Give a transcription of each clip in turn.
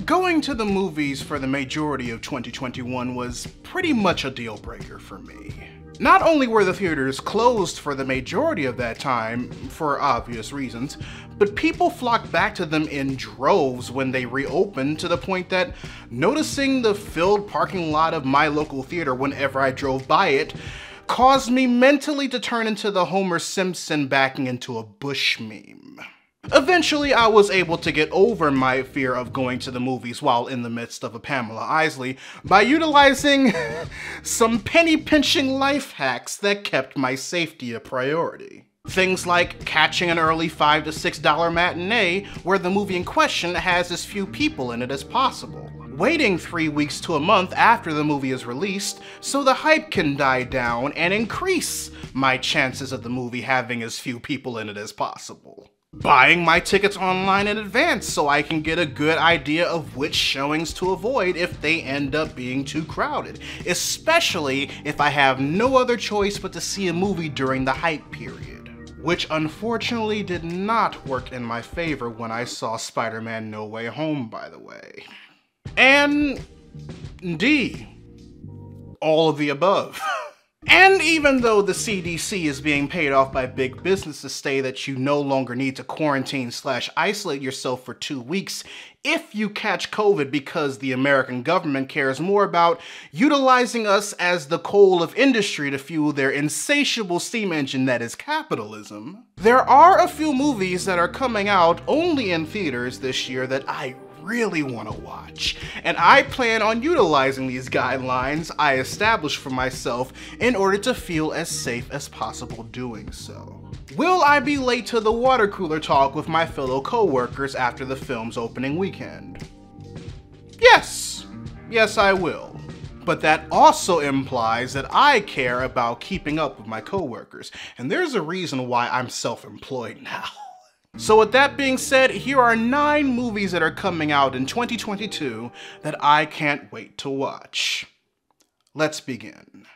Going to the movies for the majority of 2021 was pretty much a deal breaker for me. Not only were the theaters closed for the majority of that time, for obvious reasons, but people flocked back to them in droves when they reopened, to the point that noticing the filled parking lot of my local theater whenever I drove by it caused me mentally to turn into the Homer Simpson backing into a bush meme. Eventually, I was able to get over my fear of going to the movies while in the midst of a Pamela Isley by utilizing some penny-pinching life hacks that kept my safety a priority. Things like catching an early $5 to $6 matinee where the movie in question has as few people in it as possible. Waiting 3 weeks to a month after the movie is released so the hype can die down and increase my chances of the movie having as few people in it as possible. Buying my tickets online in advance so I can get a good idea of which showings to avoid if they end up being too crowded, especially if I have no other choice but to see a movie during the hype period. Which unfortunately did not work in my favor when I saw Spider-Man No Way Home, by the way. And D, all of the above. And even though the CDC is being paid off by big business to say that you no longer need to quarantine/isolate yourself for 2 weeks if you catch COVID, because the American government cares more about utilizing us as the coal of industry to fuel their insatiable steam engine that is capitalism, there are a few movies that are coming out only in theaters this year that I really want to watch, and I plan on utilizing these guidelines I established for myself in order to feel as safe as possible doing so. Will I be late to the water cooler talk with my fellow co-workers after the film's opening weekend? Yes, I will. But that also implies that I care about keeping up with my co-workers, and there's a reason why I'm self-employed now. So with that being said, here are 9 movies that are coming out in 2022 that I can't wait to watch. Let's begin.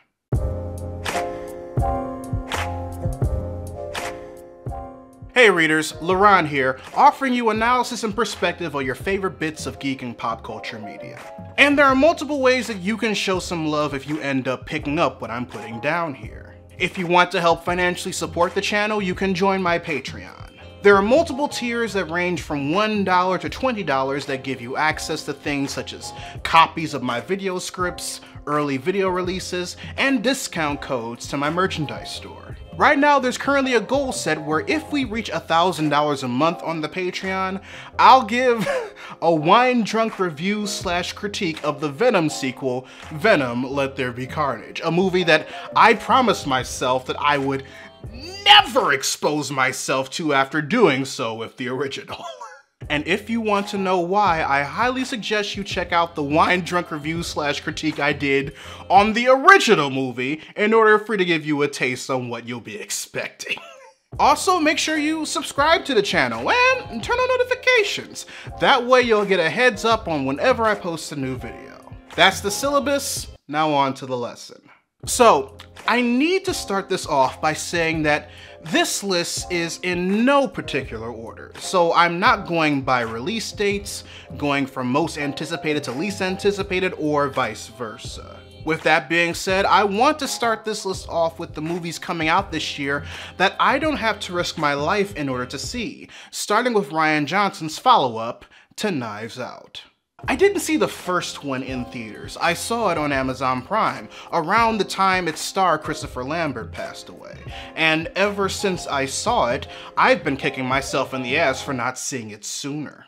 Hey readers, Laron here, offering you analysis and perspective on your favorite bits of geek and pop culture media. And there are multiple ways that you can show some love if you end up picking up what I'm putting down here. If you want to help financially support the channel, you can join my Patreon. There are multiple tiers that range from $1 to $20 that give you access to things such as copies of my video scripts, early video releases, and discount codes to my merchandise store. Right now, there's currently a goal set where if we reach $1,000 a month on the Patreon, I'll give a wine-drunk review/critique of the Venom sequel, Venom: Let There Be Carnage, a movie that I promised myself that I would never expose myself to after doing so with the original. And if you want to know why, I highly suggest you check out the wine-drunk review/critique I did on the original movie in order for it to give you a taste on what you'll be expecting. Also, make sure you subscribe to the channel and turn on notifications. That way you'll get a heads up on whenever I post a new video. That's the syllabus, now on to the lesson. So, I need to start this off by saying that this list is in no particular order, so I'm not going by release dates, going from most anticipated to least anticipated, or vice versa. With that being said, I want to start this list off with the movies coming out this year that I don't have to risk my life in order to see, starting with Rian Johnson's follow-up to Knives Out. I didn't see the first one in theaters. I saw it on Amazon Prime, around the time its star Christopher Lambert passed away. And ever since I saw it, I've been kicking myself in the ass for not seeing it sooner.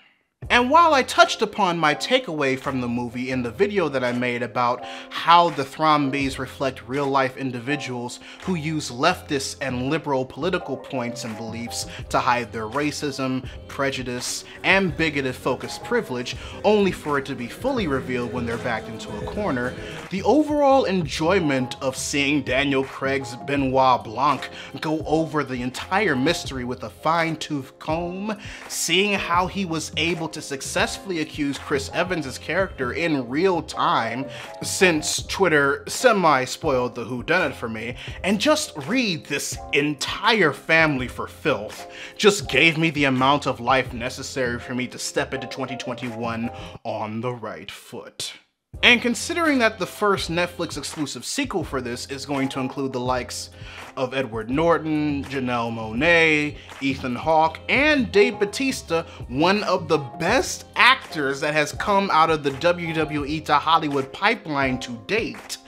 And while I touched upon my takeaway from the movie in the video that I made about how the Thrombies reflect real-life individuals who use leftist and liberal political points and beliefs to hide their racism, prejudice, and bigoted focused privilege, only for it to be fully revealed when they're backed into a corner, the overall enjoyment of seeing Daniel Craig's Benoit Blanc go over the entire mystery with a fine-tooth comb, seeing how he was able to successfully accuse Chris Evans' character in real time, since Twitter semi-spoiled the whodunit for me, and just read this entire family for filth just gave me the amount of life necessary for me to step into 2021 on the right foot. And considering that the first Netflix exclusive sequel for this is going to include the likes of Edward Norton, Janelle Monáe, Ethan Hawke, and Dave Bautista, one of the best actors that has come out of the WWE to Hollywood pipeline to date,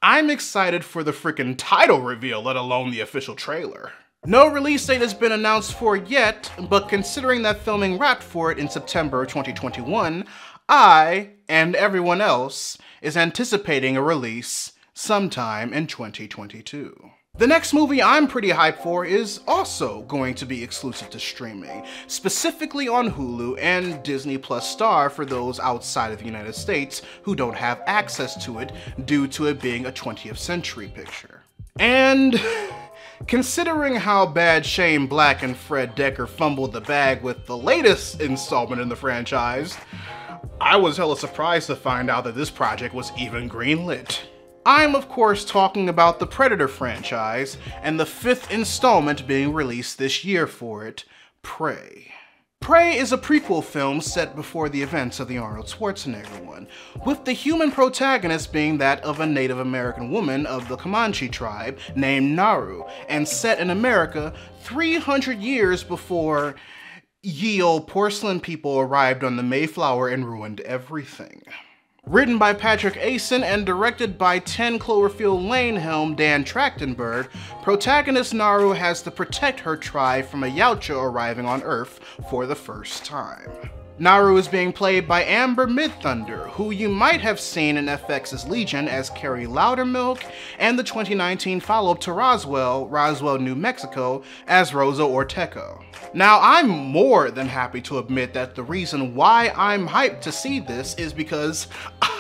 I'm excited for the freaking title reveal, let alone the official trailer. No release date has been announced for it yet, but considering that filming wrapped for it in September 2021, I, and everyone else, is anticipating a release sometime in 2022. The next movie I'm pretty hyped for is also going to be exclusive to streaming, specifically on Hulu and Disney Plus Star for those outside of the United States who don't have access to it due to it being a 20th century picture. And considering how bad Shane Black and Fred Dekker fumbled the bag with the latest installment in the franchise, I was hella surprised to find out that this project was even greenlit. I'm of course talking about the Predator franchise and the 5th installment being released this year for it, Prey. Prey is a prequel film set before the events of the Arnold Schwarzenegger one, with the human protagonist being that of a Native American woman of the Comanche tribe named Naru, and set in America 300 years before ye olde porcelain people arrived on the Mayflower and ruined everything. Written by Patrick Asen and directed by 10 Cloverfield Lane helm Dan Trachtenberg, protagonist Naru has to protect her tribe from a Yautja arriving on Earth for the first time. Naru is being played by Amber Midthunder, who you might have seen in FX's Legion as Carrie Loudermilk, and the 2019 follow-up to Roswell, New Mexico, as Rosa Orteco. Now, I'm more than happy to admit that the reason why I'm hyped to see this is because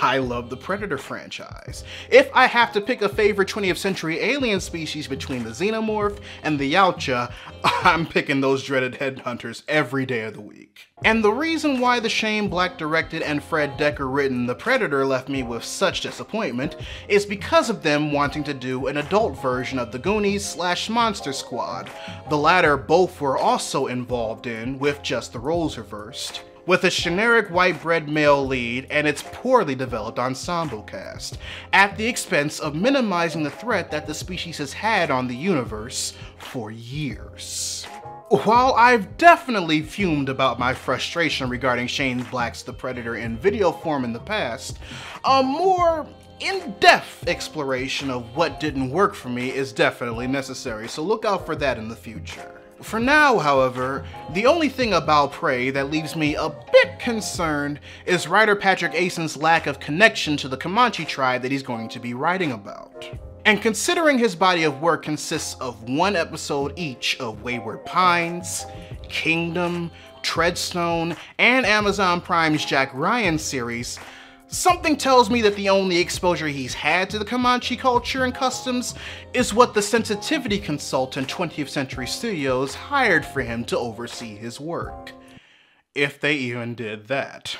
I love the Predator franchise. If I have to pick a favorite 20th century alien species between the Xenomorph and the Yautja, I'm picking those dreaded headhunters every day of the week. And the reason why the Shane Black directed and Fred Dekker written The Predator left me with such disappointment is because of them wanting to do an adult version of the Goonies / Monster Squad. The latter both were also involved in, with just the roles reversed, with a generic white bread male lead and its poorly developed ensemble cast, at the expense of minimizing the threat that the species has had on the universe for years. While I've definitely fumed about my frustration regarding Shane Black's The Predator in video form in the past, a more in-depth exploration of what didn't work for me is definitely necessary, so look out for that in the future. For now, however, the only thing about Prey that leaves me a bit concerned is writer Patrick Asen's lack of connection to the Comanche tribe that he's going to be writing about. And considering his body of work consists of 1 episode each of Wayward Pines, Kingdom, Treadstone, and Amazon Prime's Jack Ryan series, something tells me that the only exposure he's had to the Comanche culture and customs is what the sensitivity consultant 20th Century Studios hired for him to oversee his work. If they even did that.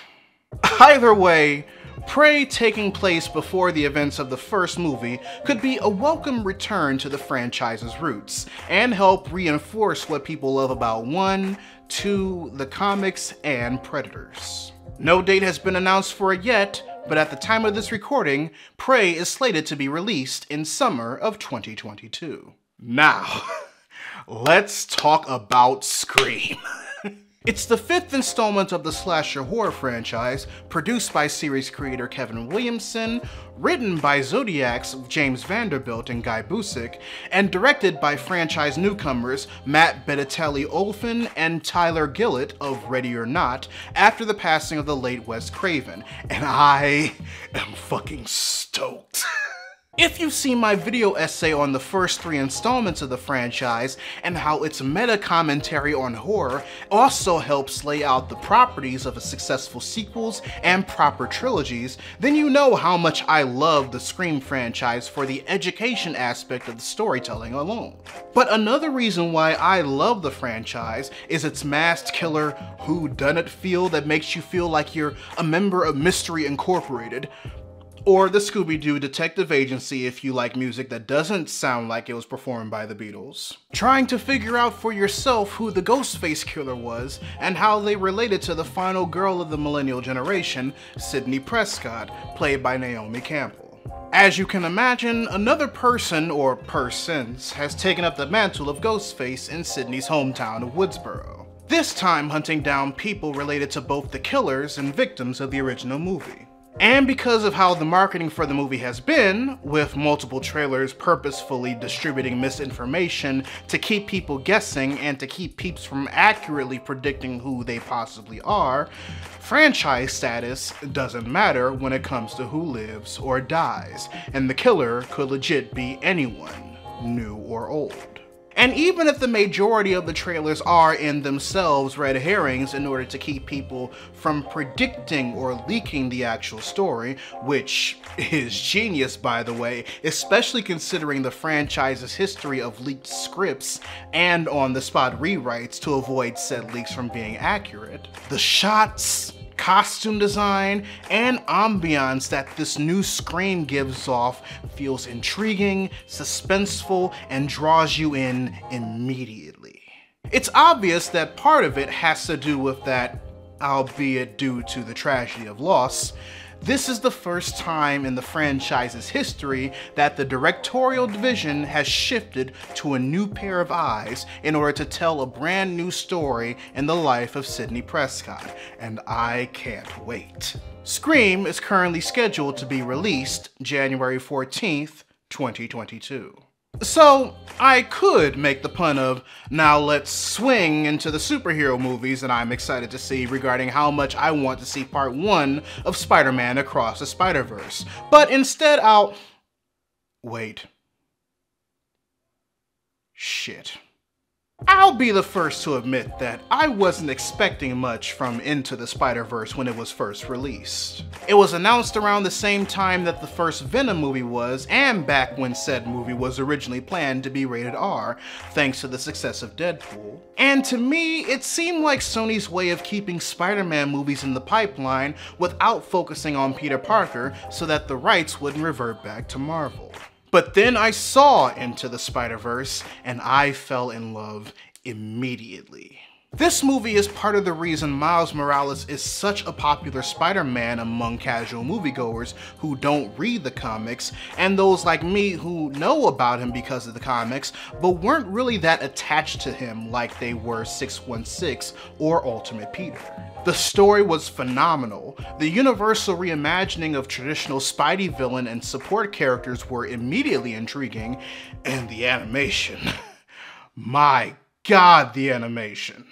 Either way, Prey taking place before the events of the first movie could be a welcome return to the franchise's roots, and help reinforce what people love about 1, 2, the comics, and Predators. No date has been announced for it yet, but at the time of this recording, Prey is slated to be released in summer of 2022. Now, let's talk about Scream. It's the 5th installment of the slasher horror franchise, produced by series creator Kevin Williamson, written by Zodiac's James Vanderbilt and Guy Busick, and directed by franchise newcomers Matt Bettinelli-Olphin and Tyler Gillett of Ready or Not, after the passing of the late Wes Craven, and I am fucking stoked. If you've seen my video essay on the first 3 installments of the franchise and how its meta commentary on horror also helps lay out the properties of a successful sequels and proper trilogies, then you know how much I love the Scream franchise for the education aspect of the storytelling alone. But another reason why I love the franchise is its masked killer whodunit feel that makes you feel like you're a member of Mystery Incorporated, or the Scooby-Doo Detective Agency if you like music that doesn't sound like it was performed by the Beatles. Trying to figure out for yourself who the Ghostface killer was and how they related to the final girl of the millennial generation, Sidney Prescott, played by Naomi Campbell. As you can imagine, another person, or persons, has taken up the mantle of Ghostface in Sidney's hometown of Woodsboro, this time hunting down people related to both the killers and victims of the original movie. And because of how the marketing for the movie has been, with multiple trailers purposefully distributing misinformation to keep people guessing and to keep peeps from accurately predicting who they possibly are, franchise status doesn't matter when it comes to who lives or dies, and the killer could legit be anyone, new or old. And even if the majority of the trailers are in themselves red herrings in order to keep people from predicting or leaking the actual story, which is genius by the way, especially considering the franchise's history of leaked scripts and on-the-spot rewrites to avoid said leaks from being accurate, the shots, costume design, and ambiance that this new Scream gives off feels intriguing, suspenseful, and draws you in immediately. It's obvious that part of it has to do with that, albeit due to the tragedy of loss, this is the first time in the franchise's history that the directorial division has shifted to a new pair of eyes in order to tell a brand new story in the life of Sidney Prescott, and I can't wait. Scream is currently scheduled to be released January 14th, 2022. So, I could make the pun of, now let's swing into the superhero movies that I'm excited to see regarding how much I want to see part 1 of Spider-Man Across the Spider-Verse, but instead wait. Shit. I'll be the first to admit that I wasn't expecting much from Into the Spider-Verse when it was first released. It was announced around the same time that the first Venom movie was, and back when said movie was originally planned to be rated R, thanks to the success of Deadpool. And to me, it seemed like Sony's way of keeping Spider-Man movies in the pipeline without focusing on Peter Parker so that the rights wouldn't revert back to Marvel. But then I saw Into the Spider-Verse, and I fell in love immediately. This movie is part of the reason Miles Morales is such a popular Spider-Man among casual moviegoers who don't read the comics, and those like me who know about him because of the comics, but weren't really that attached to him like they were 616 or Ultimate Peter. The story was phenomenal, the universal reimagining of traditional Spidey villain and support characters were immediately intriguing, and the animation. My God, the animation.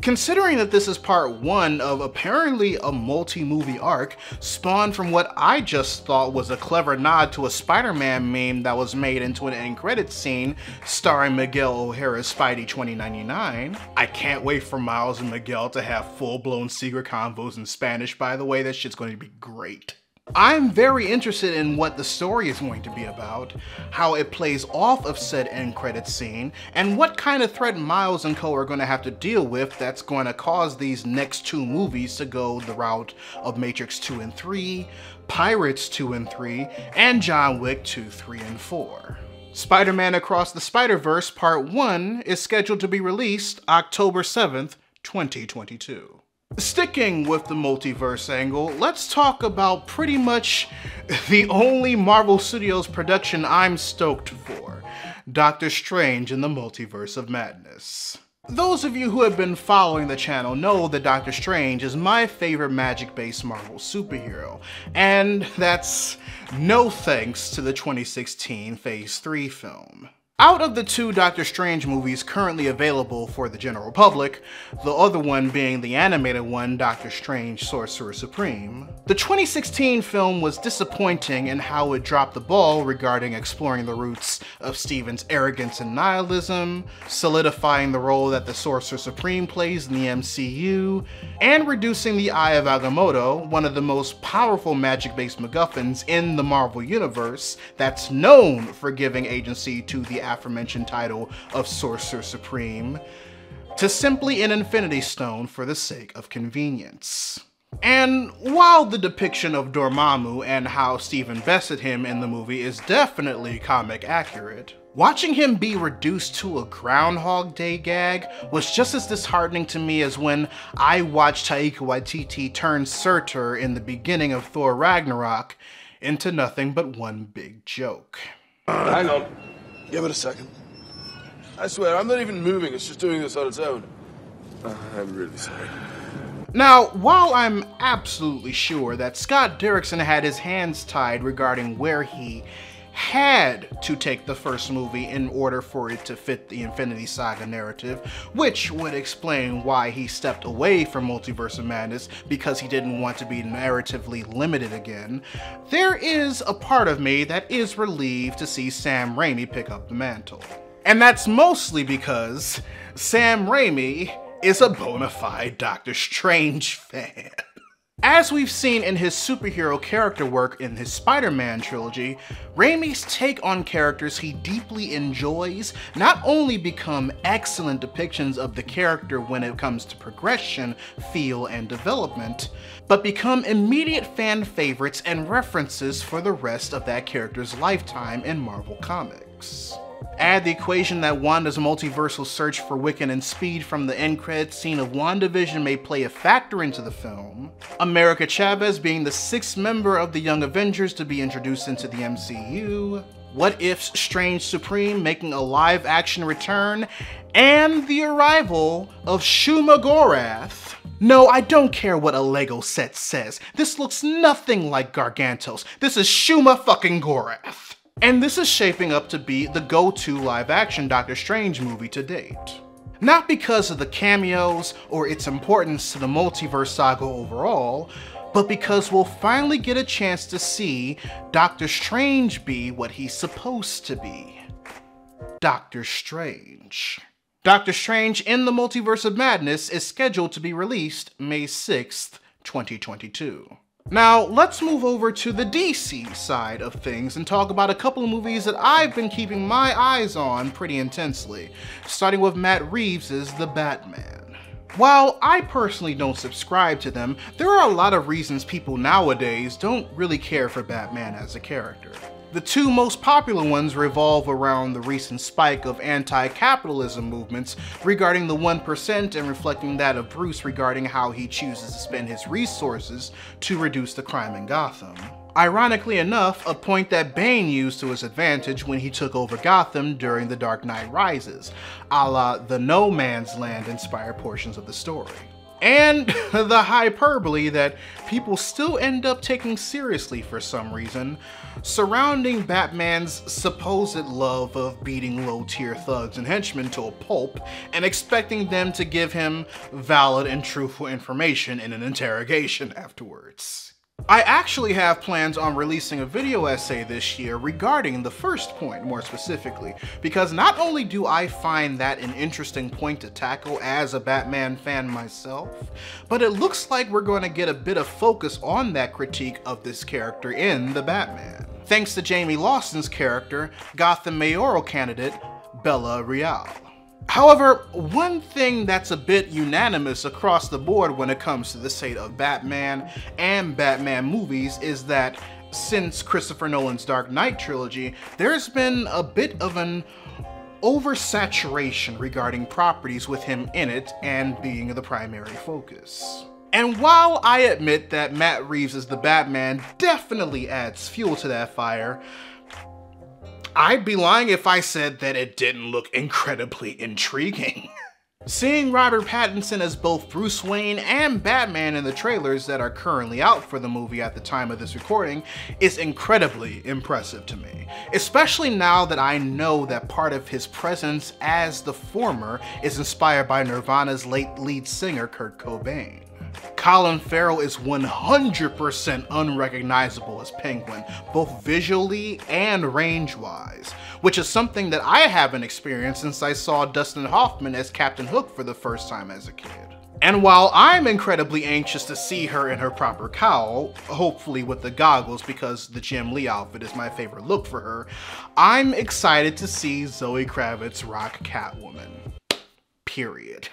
Considering that this is part 1 of apparently a multi-movie arc spawned from what I just thought was a clever nod to a Spider-Man meme that was made into an end credits scene starring Miguel O'Hara's Spidey 2099. I can't wait for Miles and Miguel to have full-blown secret convos in Spanish, by the way. That shit's going to be great. I'm very interested in what the story is going to be about, how it plays off of said end credits scene, and what kind of threat Miles and co are going to have to deal with that's going to cause these next 2 movies to go the route of Matrix 2 and 3, Pirates 2 and 3, and John Wick 2, 3, and 4. Spider-Man Across the Spider-Verse Part 1 is scheduled to be released October 7th, 2022. Sticking with the multiverse angle, let's talk about pretty much the only Marvel Studios production I'm stoked for, Doctor Strange in the Multiverse of Madness. Those of you who have been following the channel know that Doctor Strange is my favorite magic-based Marvel superhero, and that's no thanks to the 2016 Phase 3 film. Out of the two Doctor Strange movies currently available for the general public, the other one being the animated one, Doctor Strange Sorcerer Supreme, the 2016 film was disappointing in how it dropped the ball regarding exploring the roots of Stephen's arrogance and nihilism, solidifying the role that the Sorcerer Supreme plays in the MCU, and reducing the Eye of Agamotto, one of the most powerful magic-based MacGuffins in the Marvel Universe that's known for giving agency to the aforementioned title of Sorcerer Supreme, to simply an Infinity Stone for the sake of convenience. And while the depiction of Dormammu and how Steve invested him in the movie is definitely comic accurate, watching him be reduced to a Groundhog Day gag was just as disheartening to me as when I watched Taika Waititi turn Surtur in the beginning of Thor Ragnarok into nothing but one big joke. Hang on. Give it a second. I swear, I'm not even moving, it's just doing this on its own. I'm really sorry. Now, while I'm absolutely sure that Scott Derrickson had his hands tied regarding where he had to take the first movie in order for it to fit the Infinity Saga narrative, which would explain why he stepped away from Multiverse of Madness because he didn't want to be narratively limited again, there is a part of me that is relieved to see Sam Raimi pick up the mantle. And that's mostly because Sam Raimi is a bona fide Doctor Strange fan. As we've seen in his superhero character work in his Spider-Man trilogy, Raimi's take on characters he deeply enjoys not only become excellent depictions of the character when it comes to progression, feel, and development, but become immediate fan favorites and references for the rest of that character's lifetime in Marvel Comics. Add the equation that Wanda's multiversal search for Wiccan and Speed from the end credits scene of WandaVision may play a factor into the film, America Chavez being the 6th member of the Young Avengers to be introduced into the MCU, What If's Strange Supreme making a live-action return, and the arrival of Shuma Gorath. No, I don't care what a Lego set says. This looks nothing like Gargantos. This is Shuma fucking Gorath. And this is shaping up to be the go-to live-action Doctor Strange movie to date. Not because of the cameos or its importance to the multiverse saga overall, but because we'll finally get a chance to see Doctor Strange be what he's supposed to be. Doctor Strange. Doctor Strange in the Multiverse of Madness is scheduled to be released May 6th, 2022. Now, let's move over to the DC side of things and talk about a couple of movies that I've been keeping my eyes on pretty intensely, starting with Matt Reeves' The Batman. While I personally don't subscribe to them, there are a lot of reasons people nowadays don't really care for Batman as a character. The two most popular ones revolve around the recent spike of anti-capitalism movements regarding the 1% and reflecting that of Bruce regarding how he chooses to spend his resources to reduce the crime in Gotham. Ironically enough, a point that Bane used to his advantage when he took over Gotham during The Dark Knight Rises, a la the No Man's Land inspired portions of the story. And the hyperbole that people still end up taking seriously for some reason, surrounding Batman's supposed love of beating low-tier thugs and henchmen to a pulp and expecting them to give him valid and truthful information in an interrogation afterwards. I actually have plans on releasing a video essay this year regarding the first point more specifically, because not only do I find that an interesting point to tackle as a Batman fan myself, but it looks like we're going to get a bit of focus on that critique of this character in The Batman, thanks to Jamie Lawson's character, Gotham mayoral candidate Bella Real. However, one thing that's a bit unanimous across the board when it comes to the state of Batman and Batman movies is that since Christopher Nolan's Dark Knight trilogy, there's been a bit of an oversaturation regarding properties with him in it and being the primary focus. And while I admit that Matt Reeves' The Batman definitely adds fuel to that fire, I'd be lying if I said that it didn't look incredibly intriguing. Seeing Robert Pattinson as both Bruce Wayne and Batman in the trailers that are currently out for the movie at the time of this recording is incredibly impressive to me, especially now that I know that part of his presence as the former is inspired by Nirvana's late lead singer Kurt Cobain. Colin Farrell is 100% unrecognizable as Penguin, both visually and range-wise, which is something that I haven't experienced since I saw Dustin Hoffman as Captain Hook for the first time as a kid. And while I'm incredibly anxious to see her in her proper cowl, hopefully with the goggles because the Jim Lee outfit is my favorite look for her, I'm excited to see Zoe Kravitz rock Catwoman. Period.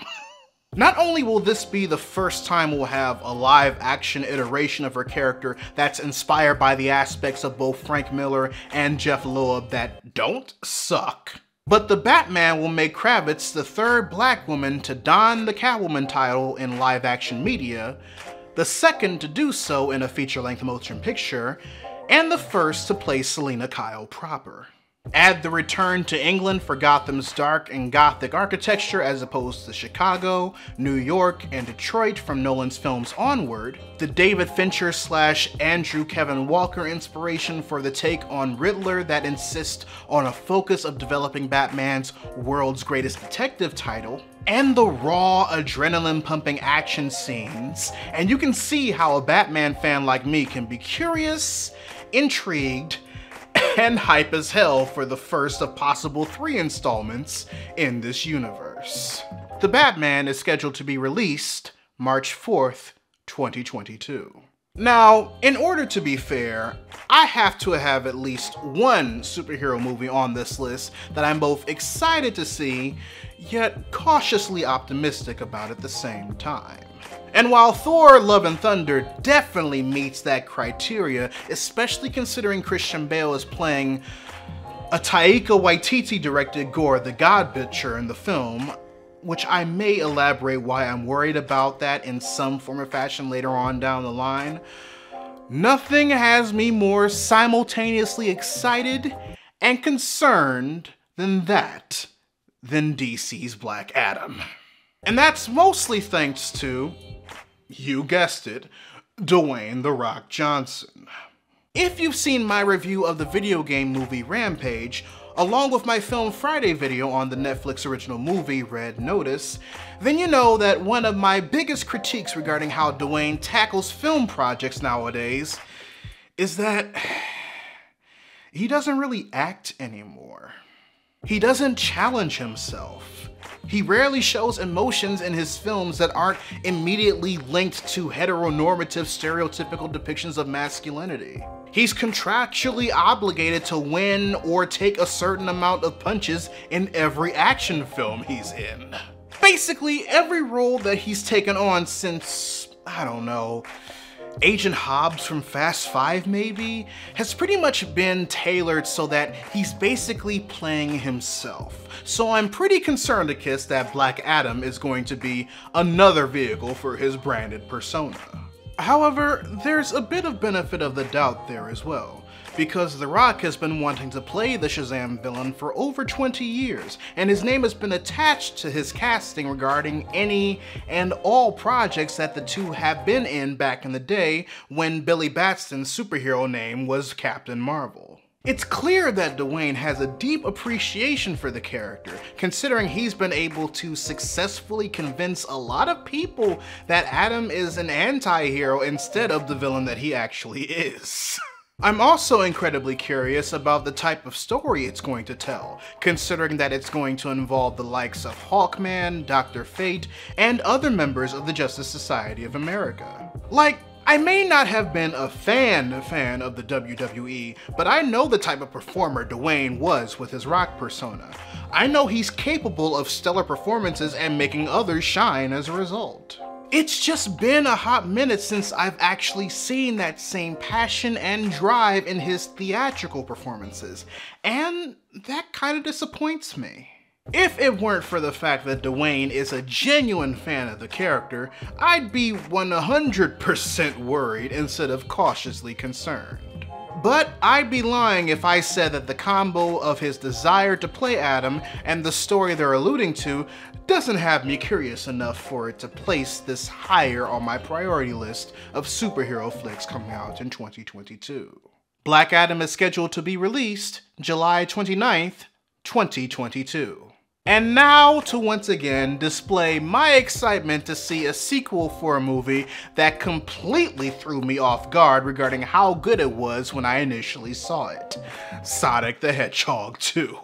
Not only will this be the first time we'll have a live-action iteration of her character that's inspired by the aspects of both Frank Miller and Jeff Loeb that don't suck, but the Batman will make Kravitz the third black woman to don the Catwoman title in live-action media, the second to do so in a feature-length motion picture, and the first to play Selina Kyle proper. Add the return to England for Gotham's dark and gothic architecture as opposed to Chicago, New York, and Detroit from Nolan's films onward, the David Fincher / Andrew Kevin Walker inspiration for the take on Riddler that insists on a focus of developing Batman's world's greatest detective title, and the raw, adrenaline-pumping action scenes, and you can see how a Batman fan like me can be curious, intrigued, and hype as hell for the first of possible 3 installments in this universe. The Batman is scheduled to be released March 4th, 2022. Now, in order to be fair, I have to have at least one superhero movie on this list that I'm both excited to see, yet cautiously optimistic about at the same time. And while Thor: Love and Thunder definitely meets that criteria, especially considering Christian Bale is playing a Taika Waititi-directed Gore the God Butcher in the film, which I may elaborate why I'm worried about that in some form or fashion later on down the line, nothing has me more simultaneously excited and concerned than DC's Black Adam. And that's mostly thanks to, you guessed it, Dwayne "The Rock" Johnson. If you've seen my review of the video game movie Rampage, along with my Film Friday video on the Netflix original movie Red Notice, then you know that one of my biggest critiques regarding how Dwayne tackles film projects nowadays is that he doesn't really act anymore. He doesn't challenge himself. He rarely shows emotions in his films that aren't immediately linked to heteronormative stereotypical depictions of masculinity. He's contractually obligated to win or take a certain amount of punches in every action film he's in. Basically, every role that he's taken on since, I don't know, Agent Hobbs from Fast 5 maybe, has pretty much been tailored so that he's basically playing himself. So I'm pretty concerned, Kiss, that Black Adam is going to be another vehicle for his branded persona. However, there's a bit of benefit of the doubt there as well, because The Rock has been wanting to play the Shazam villain for over 20 years, and his name has been attached to his casting regarding any and all projects that the two have been in back in the day when Billy Batston's superhero name was Captain Marvel. It's clear that Dwayne has a deep appreciation for the character, considering he's been able to successfully convince a lot of people that Adam is an anti-hero instead of the villain that he actually is. I'm also incredibly curious about the type of story it's going to tell, considering that it's going to involve the likes of Hawkman, Dr. Fate, and other members of the Justice Society of America. Like, I may not have been a fan of the WWE, but I know the type of performer Dwayne was with his Rock persona. I know he's capable of stellar performances and making others shine as a result. It's just been a hot minute since I've actually seen that same passion and drive in his theatrical performances, and that kind of disappoints me. If it weren't for the fact that Dwayne is a genuine fan of the character, I'd be 100% worried instead of cautiously concerned. But I'd be lying if I said that the combo of his desire to play Adam and the story they're alluding to doesn't have me curious enough for it to place this higher on my priority list of superhero flicks coming out in 2022. Black Adam is scheduled to be released July 29th, 2022. And now to once again display my excitement to see a sequel for a movie that completely threw me off guard regarding how good it was when I initially saw it. Sonic the Hedgehog 2.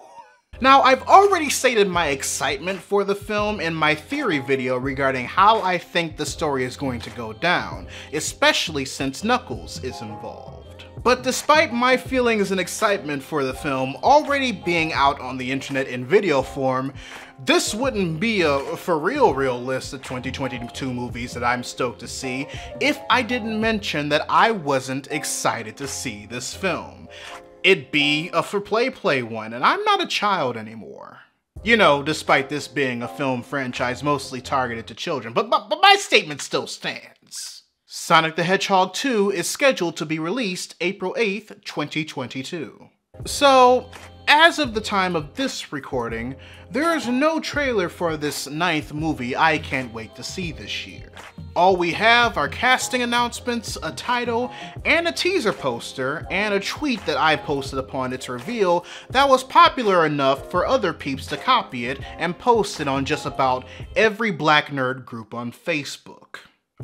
Now, I've already stated my excitement for the film in my theory video regarding how I think the story is going to go down, especially since Knuckles is involved. But despite my feelings and excitement for the film already being out on the internet in video form, this wouldn't be a for real list of 2022 movies that I'm stoked to see if I didn't mention that I wasn't excited to see this film. It'd be a for play one, and I'm not a child anymore. You know, despite this being a film franchise mostly targeted to children, but my statement still stands. Sonic the Hedgehog 2 is scheduled to be released April 8th, 2022. So, as of the time of this recording, there is no trailer for this 9th movie I can't wait to see this year. All we have are casting announcements, a title, and a teaser poster, and a tweet that I posted upon its reveal that was popular enough for other peeps to copy it and post it on just about every black nerd group on Facebook.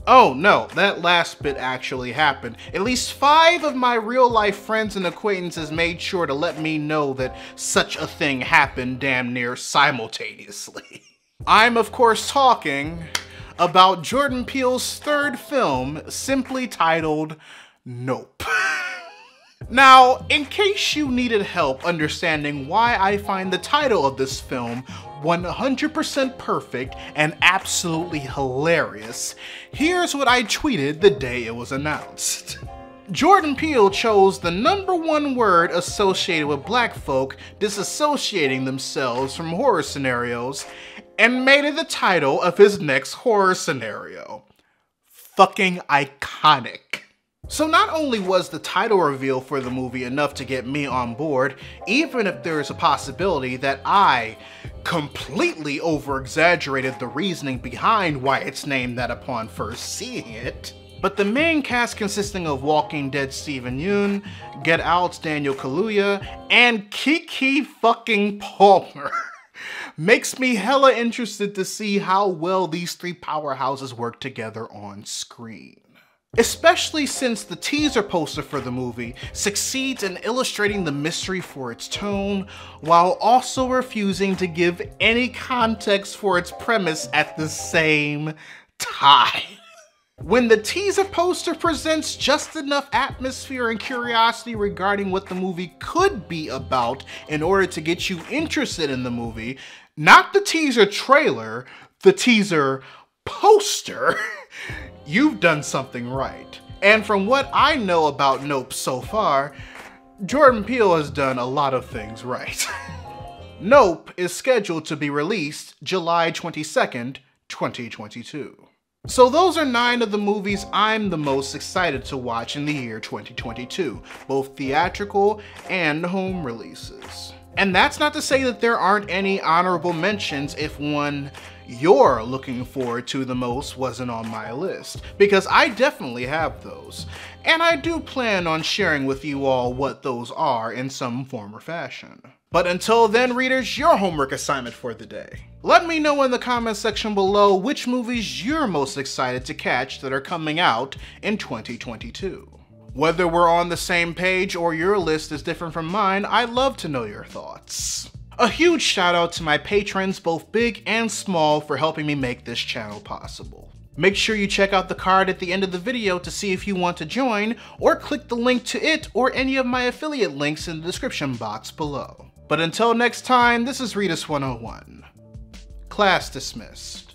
Oh no, that last bit actually happened. At least 5 of my real-life friends and acquaintances made sure to let me know that such a thing happened damn near simultaneously. I'm of course talking about Jordan Peele's 3rd film, simply titled Nope. Now, in case you needed help understanding why I find the title of this film 100% perfect and absolutely hilarious, here's what I tweeted the day it was announced. Jordan Peele chose the #1 word associated with black folk disassociating themselves from horror scenarios and made it the title of his next horror scenario. Fucking iconic. So not only was the title reveal for the movie enough to get me on board, even if there is a possibility that I completely over-exaggerated the reasoning behind why it's named that upon first seeing it, but the main cast consisting of Walking Dead Steven Yeun, Get Out's Daniel Kaluuya, and Keke fucking Palmer makes me hella interested to see how well these 3 powerhouses work together on screen. Especially since the teaser poster for the movie succeeds in illustrating the mystery for its tone, while also refusing to give any context for its premise at the same time. When the teaser poster presents just enough atmosphere and curiosity regarding what the movie could be about in order to get you interested in the movie, not the teaser trailer, the teaser poster, you've done something right. And from what I know about Nope so far, Jordan Peele has done a lot of things right. Nope is scheduled to be released July 22nd, 2022. So those are 9 of the movies I'm the most excited to watch in the year 2022, both theatrical and home releases. And that's not to say that there aren't any honorable mentions if one you're looking forward to the most wasn't on my list, because I definitely have those, and I do plan on sharing with you all what those are in some form or fashion. But until then, readers, your homework assignment for the day. Let me know in the comment section below which movies you're most excited to catch that are coming out in 2022. Whether we're on the same page or your list is different from mine, I'd love to know your thoughts. A huge shout out to my patrons, both big and small, for helping me make this channel possible. Make sure you check out the card at the end of the video to see if you want to join, or click the link to it or any of my affiliate links in the description box below. But until next time, this is Readus 101. Class dismissed.